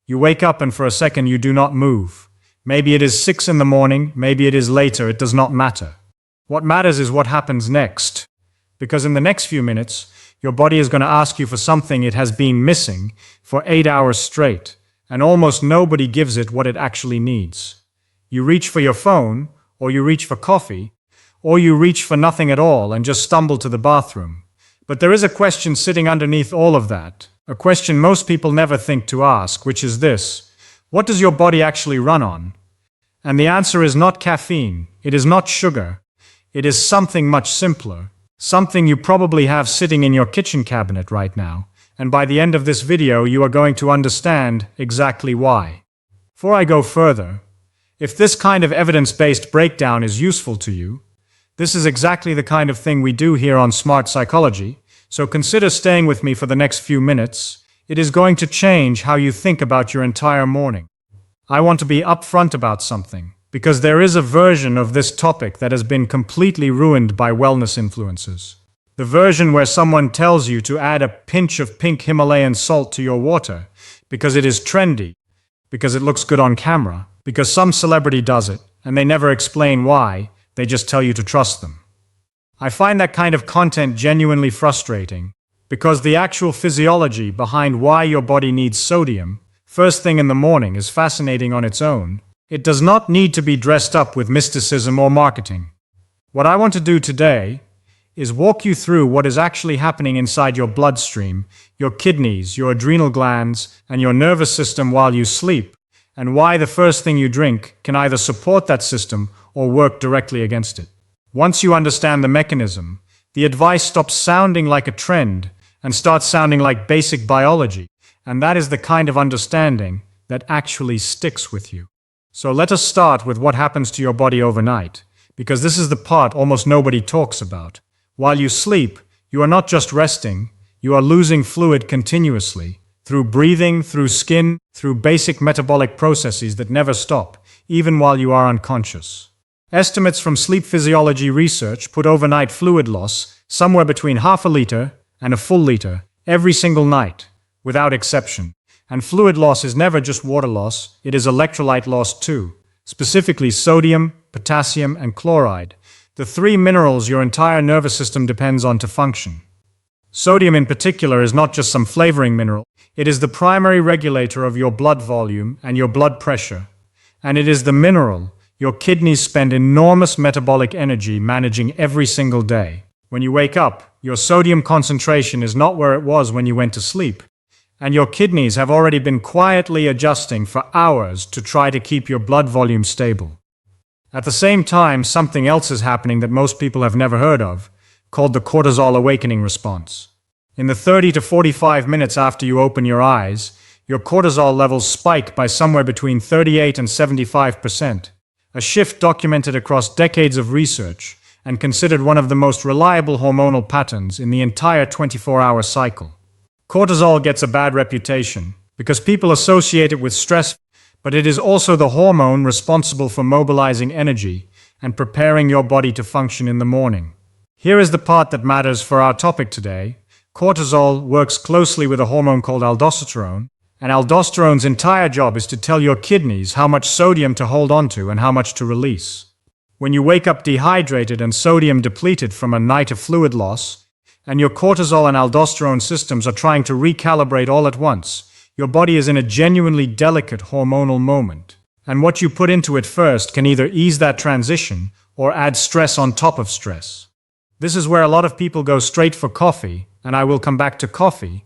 You wake up and for a second you do not move. Maybe it is 6 in the morning, maybe it is later, it does not matter. What matters is what happens next. Because in the next few minutes, your body is going to ask you for something it has been missing for 8 hours straight, and almost nobody gives it what it actually needs. You reach for your phone, or you reach for coffee, or you reach for nothing at all and just stumble to the bathroom. But there is a question sitting underneath all of that, a question most people never think to ask, which is this: what does your body actually run on? And the answer is not caffeine, it is not sugar, it is something much simpler, something you probably have sitting in your kitchen cabinet right now, and by the end of this video you are going to understand exactly why. Before I go further, if this kind of evidence-based breakdown is useful to you, this is exactly the kind of thing we do here on Smart Psychology, so consider staying with me for the next few minutes. It is going to change how you think about your entire morning. I want to be upfront about something, because there is a version of this topic that has been completely ruined by wellness influencers. The version where someone tells you to add a pinch of pink Himalayan salt to your water, because it is trendy, because it looks good on camera, because some celebrity does it, and they never explain why, they just tell you to trust them. I find that kind of content genuinely frustrating, because the actual physiology behind why your body needs sodium first thing in the morning is fascinating on its own. It does not need to be dressed up with mysticism or marketing. What I want to do today is walk you through what is actually happening inside your bloodstream, your kidneys, your adrenal glands, and your nervous system while you sleep, and why the first thing you drink can either support that system or work directly against it. Once you understand the mechanism, the advice stops sounding like a trend and starts sounding like basic biology, and that is the kind of understanding that actually sticks with you. So let us start with what happens to your body overnight, because this is the part almost nobody talks about. While you sleep, you are not just resting, you are losing fluid continuously, through breathing, through skin, through basic metabolic processes that never stop, even while you are unconscious. Estimates from sleep physiology research put overnight fluid loss somewhere between half a liter and a full liter every single night, without exception. And fluid loss is never just water loss, it is electrolyte loss too, specifically sodium, potassium, and chloride, the three minerals your entire nervous system depends on to function. Sodium in particular is not just some flavoring mineral, it is the primary regulator of your blood volume and your blood pressure, and it is the mineral your kidneys spend enormous metabolic energy managing every single day. When you wake up, your sodium concentration is not where it was when you went to sleep, and your kidneys have already been quietly adjusting for hours to try to keep your blood volume stable. At the same time, something else is happening that most people have never heard of, called the cortisol awakening response. In the 30 to 45 minutes after you open your eyes, your cortisol levels spike by somewhere between 38 and 75%. A shift documented across decades of research and considered one of the most reliable hormonal patterns in the entire 24-hour cycle. Cortisol gets a bad reputation because people associate it with stress, but it is also the hormone responsible for mobilizing energy and preparing your body to function in the morning. Here is the part that matters for our topic today. Cortisol works closely with a hormone called aldosterone, and aldosterone's entire job is to tell your kidneys how much sodium to hold onto and how much to release. When you wake up dehydrated and sodium depleted from a night of fluid loss, and your cortisol and aldosterone systems are trying to recalibrate all at once, your body is in a genuinely delicate hormonal moment. And what you put into it first can either ease that transition or add stress on top of stress. This is where a lot of people go straight for coffee, and I will come back to coffee.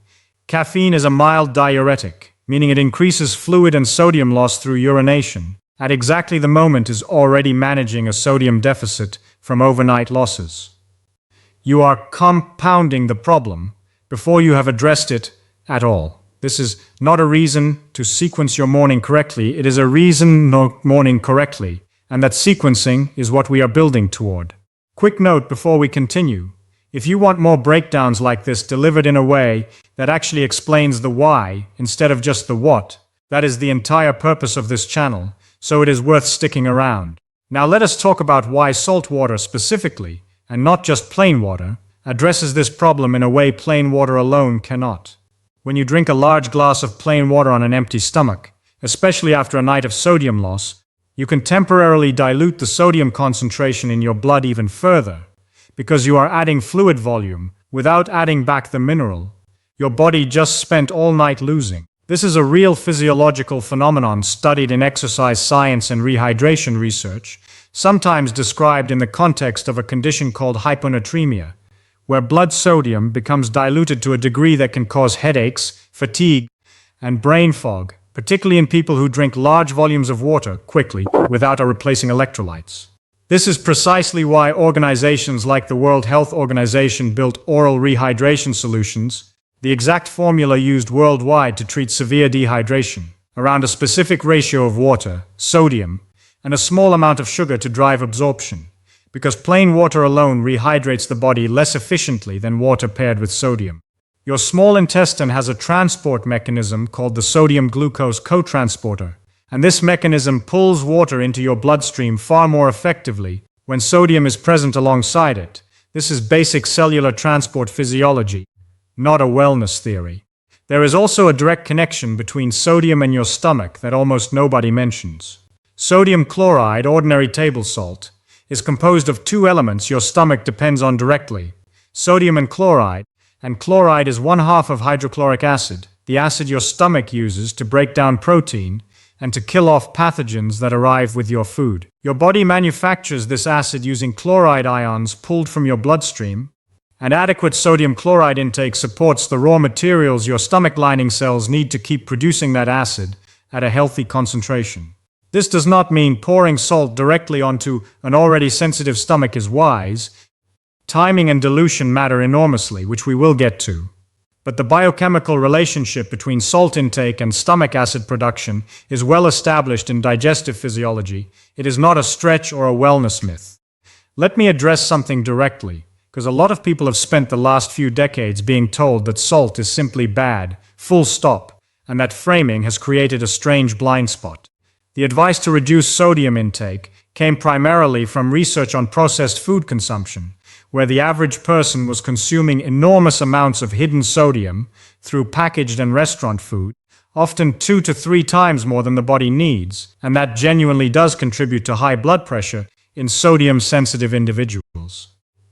Caffeine is a mild diuretic, meaning it increases fluid and sodium loss through urination, at exactly the moment is already managing a sodium deficit from overnight losses. You are compounding the problem before you have addressed it at all. This is not a reason to sequence your morning correctly, it is a reason no morning correctly, and that sequencing is what we are building toward. Quick note before we continue. If you want more breakdowns like this delivered in a way that actually explains the why instead of just the what, that is the entire purpose of this channel, so it is worth sticking around. Now let us talk about why salt water specifically, and not just plain water, addresses this problem in a way plain water alone cannot. When you drink a large glass of plain water on an empty stomach, especially after a night of sodium loss, you can temporarily dilute the sodium concentration in your blood even further, because you are adding fluid volume without adding back the mineral your body just spent all night losing. This is a real physiological phenomenon studied in exercise science and rehydration research, sometimes described in the context of a condition called hyponatremia, where blood sodium becomes diluted to a degree that can cause headaches, fatigue, and brain fog, particularly in people who drink large volumes of water quickly without replacing electrolytes. This is precisely why organizations like the World Health Organization built oral rehydration solutions, the exact formula used worldwide to treat severe dehydration, around a specific ratio of water, sodium, and a small amount of sugar to drive absorption, because plain water alone rehydrates the body less efficiently than water paired with sodium. Your small intestine has a transport mechanism called the sodium-glucose cotransporter, and this mechanism pulls water into your bloodstream far more effectively when sodium is present alongside it. This is basic cellular transport physiology, not a wellness theory. There is also a direct connection between sodium and your stomach that almost nobody mentions. Sodium chloride, ordinary table salt, is composed of two elements your stomach depends on directly, sodium and chloride is one half of hydrochloric acid, the acid your stomach uses to break down protein and to kill off pathogens that arrive with your food. Your body manufactures this acid using chloride ions pulled from your bloodstream, and adequate sodium chloride intake supports the raw materials your stomach lining cells need to keep producing that acid at a healthy concentration. This does not mean pouring salt directly onto an already sensitive stomach is wise. Timing and dilution matter enormously, which we will get to. But the biochemical relationship between salt intake and stomach acid production is well established in digestive physiology. It is not a stretch or a wellness myth. Let me address something directly, because a lot of people have spent the last few decades being told that salt is simply bad, full stop, and that framing has created a strange blind spot. The advice to reduce sodium intake came primarily from research on processed food consumption, where the average person was consuming enormous amounts of hidden sodium through packaged and restaurant food, often 2 to 3 times more than the body needs, and that genuinely does contribute to high blood pressure in sodium-sensitive individuals.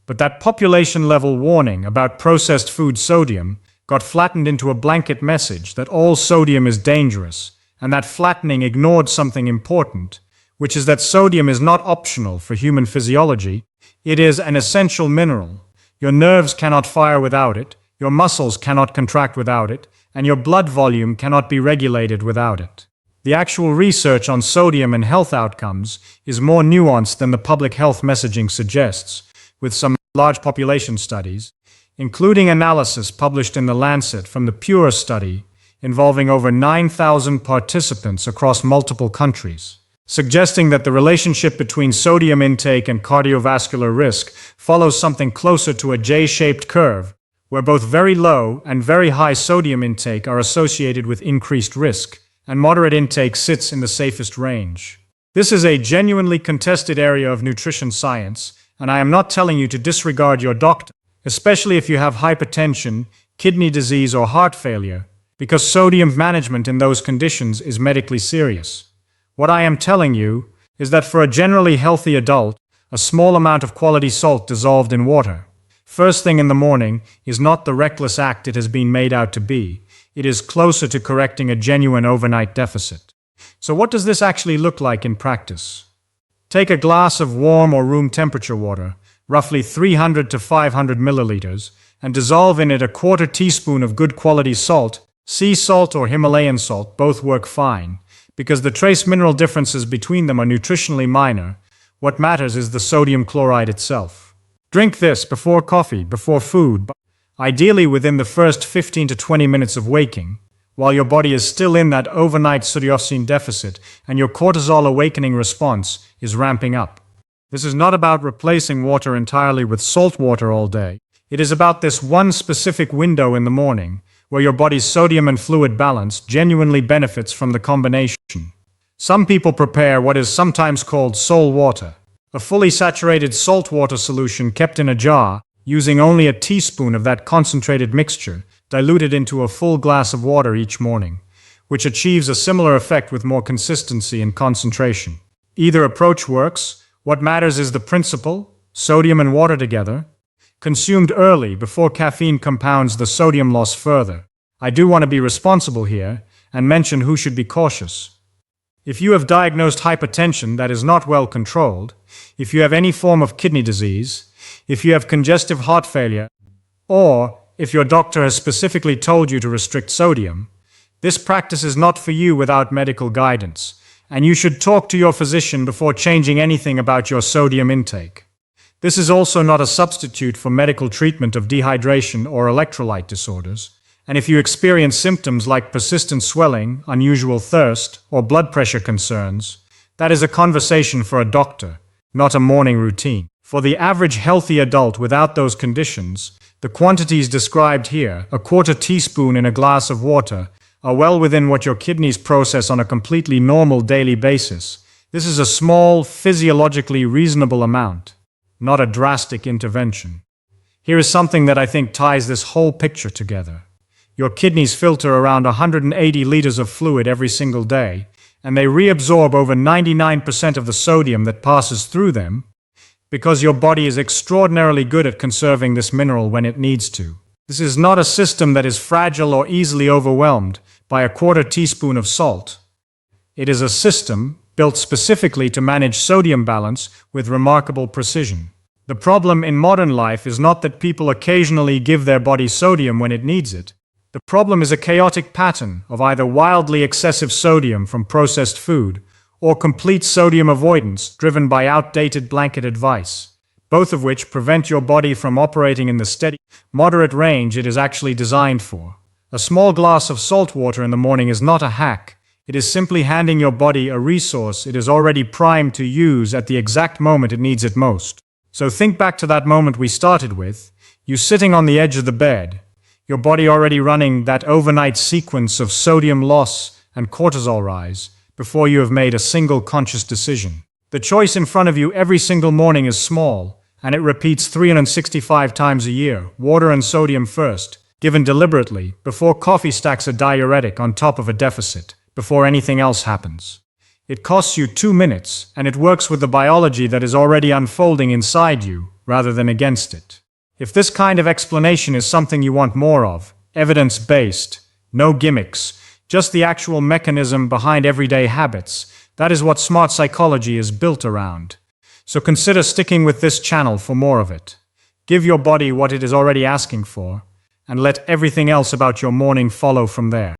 But that population-level warning about processed food sodium got flattened into a blanket message that all sodium is dangerous, and that flattening ignored something important, which is that sodium is not optional for human physiology. It is an essential mineral. Your nerves cannot fire without it, your muscles cannot contract without it, and your blood volume cannot be regulated without it. The actual research on sodium and health outcomes is more nuanced than the public health messaging suggests, with some large population studies, including analysis published in The Lancet from the PURE study involving over 9,000 participants across multiple countries, suggesting that the relationship between sodium intake and cardiovascular risk follows something closer to a J-shaped curve, where both very low and very high sodium intake are associated with increased risk, and moderate intake sits in the safest range. This is a genuinely contested area of nutrition science, and I am not telling you to disregard your doctor, especially if you have hypertension, kidney disease, or heart failure, because sodium management in those conditions is medically serious. What I am telling you is that for a generally healthy adult, a small amount of quality salt dissolved in water, first thing in the morning, is not the reckless act it has been made out to be. It is closer to correcting a genuine overnight deficit. So what does this actually look like in practice? Take a glass of warm or room temperature water, roughly 300 to 500 milliliters, and dissolve in it a quarter teaspoon of good quality salt. Sea salt or Himalayan salt both work fine, because the trace mineral differences between them are nutritionally minor. What matters is the sodium chloride itself. Drink this before coffee, before food, ideally within the first 15 to 20 minutes of waking, while your body is still in that overnight sodium deficit and your cortisol awakening response is ramping up. This is not about replacing water entirely with salt water all day. It is about this one specific window in the morning where your body's sodium and fluid balance genuinely benefits from the combination. Some people prepare what is sometimes called sol water, a fully saturated salt water solution kept in a jar, using only a teaspoon of that concentrated mixture diluted into a full glass of water each morning, which achieves a similar effect with more consistency and concentration. Either approach works. What matters is the principle, sodium and water together, consumed early before caffeine compounds the sodium loss further. I do want to be responsible here and mention who should be cautious. If you have diagnosed hypertension that is not well controlled, if you have any form of kidney disease, if you have congestive heart failure, or if your doctor has specifically told you to restrict sodium, this practice is not for you without medical guidance, and you should talk to your physician before changing anything about your sodium intake. This is also not a substitute for medical treatment of dehydration or electrolyte disorders, and if you experience symptoms like persistent swelling, unusual thirst, or blood pressure concerns, that is a conversation for a doctor, not a morning routine. For the average healthy adult without those conditions, the quantities described here, a quarter teaspoon in a glass of water, are well within what your kidneys process on a completely normal daily basis. This is a small, physiologically reasonable amount, not a drastic intervention. Here is something that I think ties this whole picture together. Your kidneys filter around 180 liters of fluid every single day, and they reabsorb over 99% of the sodium that passes through them, because your body is extraordinarily good at conserving this mineral when it needs to. This is not a system that is fragile or easily overwhelmed by a quarter teaspoon of salt. It is a system built specifically to manage sodium balance with remarkable precision. The problem in modern life is not that people occasionally give their body sodium when it needs it. The problem is a chaotic pattern of either wildly excessive sodium from processed food or complete sodium avoidance driven by outdated blanket advice, both of which prevent your body from operating in the steady, moderate range it is actually designed for. A small glass of salt water in the morning is not a hack. It is simply handing your body a resource it is already primed to use at the exact moment it needs it most. So think back to that moment we started with, you sitting on the edge of the bed, your body already running that overnight sequence of sodium loss and cortisol rise before you have made a single conscious decision. The choice in front of you every single morning is small, and it repeats 365 times a year, water and sodium first, given deliberately, before coffee stacks a diuretic on top of a deficit, before anything else happens. It costs you 2 minutes, and it works with the biology that is already unfolding inside you, rather than against it. If this kind of explanation is something you want more of, evidence-based, no gimmicks, just the actual mechanism behind everyday habits, that is what smart psychology is built around. So consider sticking with this channel for more of it. Give your body what it is already asking for, and let everything else about your morning follow from there.